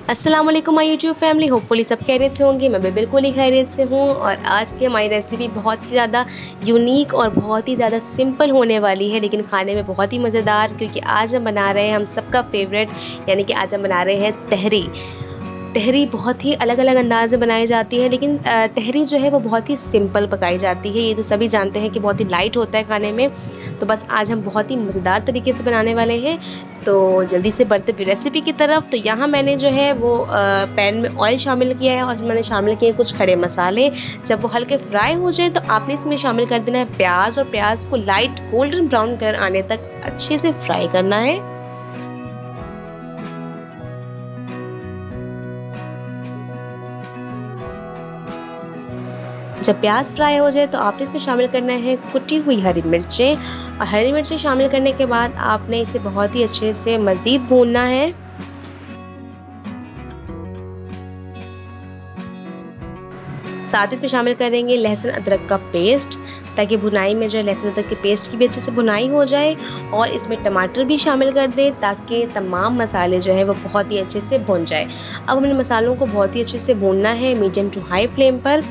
अस्सलाम वालेकुम my YouTube family. Hopefully सब खैरियत से होंगे। मैं भी बिल्कुल ही खैरियत से हूँ। और आज की हमारी रेसिपी बहुत ही ज़्यादा यूनिक और बहुत ही ज़्यादा सिंपल होने वाली है, लेकिन खाने में बहुत ही मज़ेदार, क्योंकि आज हम बना रहे हैं हम सबका फेवरेट, यानी कि आज हम बना रहे हैं तहरी। तहरी बहुत ही अलग अलग अंदाज में बनाई जाती है, लेकिन तहरी जो है वो बहुत ही सिंपल पकाई जाती है। ये तो सभी जानते हैं कि बहुत ही लाइट होता है खाने में। तो बस आज हम बहुत ही मज़ेदार तरीके से बनाने वाले हैं। तो जल्दी से बढ़ते हुए रेसिपी की तरफ। तो यहाँ मैंने जो है वो पैन में ऑयल शामिल किया है और मैंने शामिल किए कुछ खड़े मसाले। जब वो हल्के फ्राई हो जाए तो आपने इसमें शामिल कर देना है प्याज, और प्याज को लाइट गोल्डन ब्राउन कलर आने तक अच्छे से फ्राई करना है। जब प्याज फ्राई हो जाए तो आपने इसमें शामिल करना है कुटी हुई हरी मिर्चें, और हरी मिर्चें शामिल करने के बाद आपने इसे बहुत ही अच्छे से मज़ीद भूनना है। साथ ही इसमें शामिल करेंगे लहसुन अदरक का पेस्ट, ताकि भुनाई में जो है लहसुन अदरक के पेस्ट की भी अच्छे से भुनाई हो जाए। और इसमें टमाटर भी शामिल कर दें ताकि तमाम मसाले जो है वो बहुत ही अच्छे से भुन जाए। अब हमें मसालों को बहुत ही अच्छे से भूनना है मीडियम टू हाई फ्लेम पर।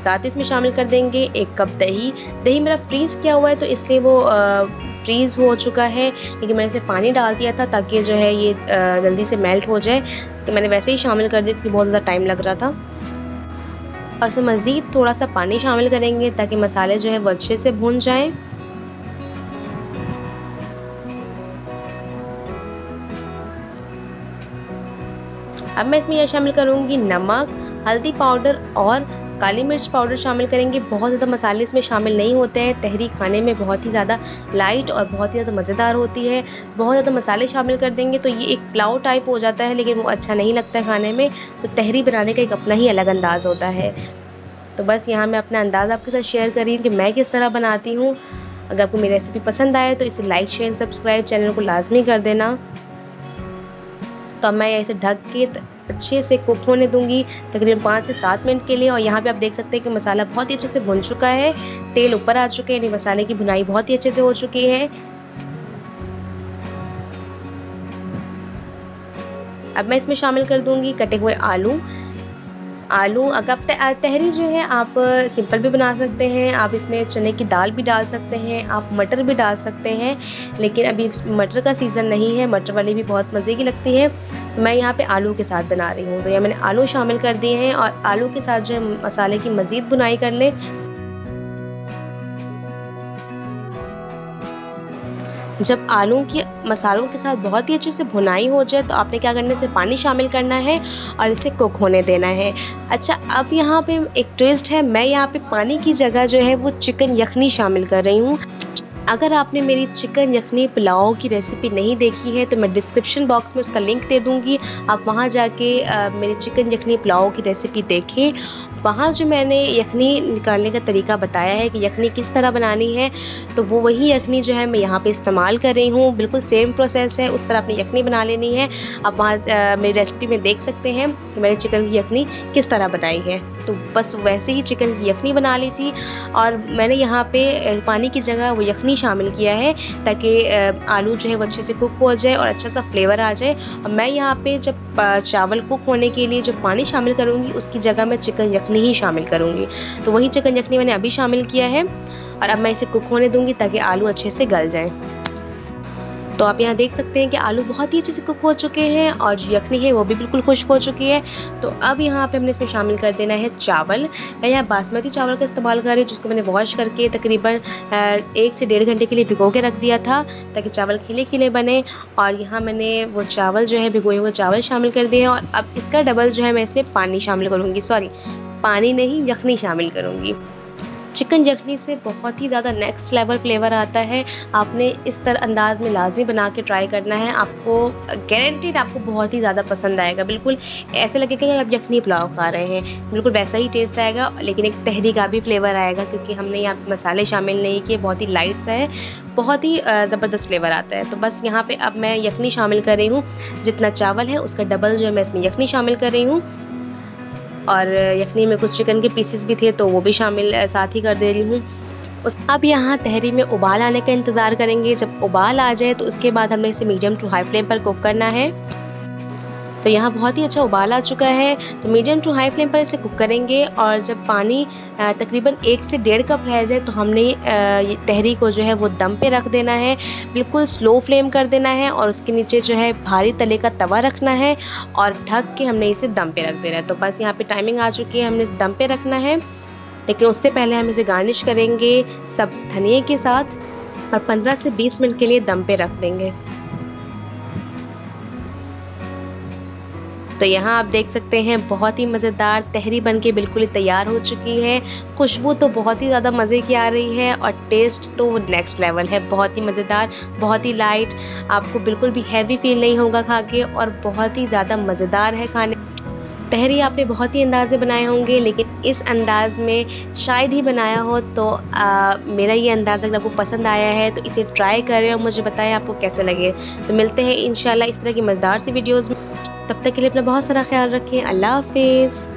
साथ ही इसमें शामिल कर देंगे 1 कप दही। दही मेरा फ्रीज़ किया हुआ है तो इसलिए वो फ्रीज़ हो चुका है, लेकिन मैंने इसे पानी डाल दिया था ताकि जो है ये जल्दी से मेल्ट हो जाए। तो मैंने वैसे ही शामिल कर दिया क्योंकि बहुत ज़्यादा टाइम लग रहा था। और इसमें मज़ीद थोड़ा सा पानी शामिल करेंगे ताकि मसाले जो है वो अच्छे से भुन जाएं। अब मैं इसमें यह शामिल करूँगी नमक, हल्दी पाउडर और काली मिर्च पाउडर शामिल करेंगे। बहुत ज़्यादा मसाले इसमें शामिल नहीं होते हैं। तहरी खाने में बहुत ही ज़्यादा लाइट और बहुत ही ज़्यादा मज़ेदार होती है। बहुत ज़्यादा मसाले शामिल कर देंगे तो ये एक पुलाव टाइप हो जाता है, लेकिन वो अच्छा नहीं लगता है खाने में। तो तहरी बनाने का एक अपना ही अलग अंदाज़ होता है। तो बस यहाँ मैं अपना अंदाज़ आपके साथ शेयर कर रही हूँ कि मैं किस तरह बनाती हूँ। अगर आपको मेरी रेसिपी पसंद आए तो इसे लाइक, शेयर, सब्सक्राइब चैनल को लाजमी कर देना। तो अब मैं इसे ढक के अच्छे से कुक होने दूंगी तकरीबन 5 से 7 मिनट के लिए। और यहाँ पे आप देख सकते हैं कि मसाला बहुत ही अच्छे से भुन चुका है, तेल ऊपर आ चुके हैं, यानी मसाले की भुनाई बहुत ही अच्छे से हो चुकी है। अब मैं इसमें शामिल कर दूंगी कटे हुए आलू। अगर आप तहरी जो है आप सिंपल भी बना सकते हैं, आप इसमें चने की दाल भी डाल सकते हैं, आप मटर भी डाल सकते हैं, लेकिन अभी मटर का सीज़न नहीं है। मटर वाली भी बहुत मज़े की लगती है। तो मैं यहाँ पे आलू के साथ बना रही हूँ। तो यहाँ मैंने आलू शामिल कर दिए हैं और आलू के साथ जो है मसाले की मज़ीद भुनाई कर लें। जब आलू की मसालों के साथ बहुत ही अच्छे से भुनाई हो जाए तो आपने क्या करना है, इसे पानी शामिल करना है और इसे कुक होने देना है। अच्छा, अब यहाँ पे एक ट्विस्ट है। मैं यहाँ पे पानी की जगह जो है वो चिकन यखनी शामिल कर रही हूँ। अगर आपने मेरी चिकन यखनी पुलाव की रेसिपी नहीं देखी है तो मैं डिस्क्रिप्शन बॉक्स में उसका लिंक दे दूँगी। आप वहाँ जाके मेरी चिकन यखनी पुलाव की रेसिपी देखें। वहाँ जो मैंने यखनी निकालने का तरीका बताया है कि यखनी किस तरह बनानी है, तो वो वही यखनी जो है मैं यहाँ पे इस्तेमाल कर रही हूँ। बिल्कुल सेम प्रोसेस है, उस तरह अपनी यखनी बना लेनी है। आप वहाँ मेरी रेसिपी में देख सकते हैं कि मैंने चिकन की यखनी किस तरह बनाई है। तो बस वैसे ही चिकन की यखनी बना ली थी और मैंने यहाँ पे पानी की जगह वो यखनी शामिल किया है ताकि आलू जो है वो अच्छे से कुक हो जाए और अच्छा सा फ्लेवर आ जाए। और मैं यहाँ पे जब चावल कुक होने के लिए जो पानी शामिल करूँगी उसकी जगह मैं चिकन यखनी ही शामिल करूँगी। तो वही चिकन यखनी मैंने अभी शामिल किया है और अब मैं इसे कुक होने दूँगी ताकि आलू अच्छे से गल जाएँ। तो आप यहाँ देख सकते हैं कि आलू बहुत ही अच्छे से कुक हो चुके हैं और जो यखनी है वो भी बिल्कुल खुश्क हो चुकी है। तो अब यहाँ पे हमने इसमें शामिल कर देना है चावल। मैं यहाँ बासमती चावल का इस्तेमाल कर रही हूँ, जिसको मैंने वॉश करके तकरीबन 1 से 1.5 घंटे के लिए भिगो के रख दिया था ताकि चावल खिले खिले बने। और यहाँ मैंने वो चावल जो है भिगोए हुए चावल शामिल कर दिए हैं और अब इसका डबल जो है मैं इसमें पानी शामिल करूँगी, सॉरी पानी नहीं, यखनी शामिल करूँगी। चिकन यखनी से बहुत ही ज़्यादा नेक्स्ट लेवल फ्लेवर आता है। आपने इस तरह अंदाज में लाजमी बना के ट्राई करना है, आपको गारंटीड आपको बहुत ही ज़्यादा पसंद आएगा। बिल्कुल ऐसे लगेगा कि आप यखनी पुलाव खा रहे हैं, बिल्कुल वैसा ही टेस्ट आएगा, लेकिन एक तहरी का भी फ्लेवर आएगा क्योंकि हमने यहाँ पे मसाले शामिल नहीं किए। बहुत ही लाइट सा है, बहुत ही ज़बरदस्त फ्लेवर आता है। तो बस यहाँ पर अब मैं यखनी शामिल कर रही हूँ, जितना चावल है उसका डबल जो है मैं इसमें यखनी शामिल कर रही हूँ। और यखनी में कुछ चिकन के पीसेस भी थे तो वो भी शामिल साथ ही कर दे रही हूँ। अब यहाँ तहरी में उबाल आने का इंतज़ार करेंगे। जब उबाल आ जाए तो उसके बाद हमने इसे मीडियम टू हाई फ्लेम पर कुक करना है। तो यहाँ बहुत ही अच्छा उबाल आ चुका है। तो मीडियम टू हाई फ्लेम पर इसे कुक करेंगे और जब पानी तकरीबन 1 से 1.5 कप रह जाए तो हमने ये तहरी को जो है वो दम पे रख देना है। बिल्कुल स्लो फ्लेम कर देना है और उसके नीचे जो है भारी तले का तवा रखना है और ढक के हमने इसे दम पे रख देना है। तो बस यहाँ पे टाइमिंग आ चुकी है, हमने इसे दम पे रखना है। लेकिन उससे पहले हम इसे गार्निश करेंगे सब्ज़ धनिए के साथ और 15 से 20 मिनट के लिए दम पे रख देंगे। तो यहाँ आप देख सकते हैं बहुत ही मज़ेदार तहरी बनके बिल्कुल ही तैयार हो चुकी है। खुशबू तो बहुत ही ज़्यादा मज़े की आ रही है और टेस्ट तो नेक्स्ट लेवल है। बहुत ही मज़ेदार, बहुत ही लाइट, आपको बिल्कुल भी हैवी फील नहीं होगा खा के और बहुत ही ज़्यादा मज़ेदार है खाने। तहरी आपने बहुत ही अंदाज़े बनाए होंगे लेकिन इस अंदाज़ में शायद ही बनाया हो। तो मेरा ये अंदाज़ अगर आपको पसंद आया है तो इसे ट्राई करें और मुझे बताएं आपको कैसे लगे। तो मिलते हैं इंशाल्लाह इस तरह की मज़ेदार सी वीडियोज़ में। तब तक के लिए अपना बहुत सारा ख्याल रखें। अल्लाह हाफिज़।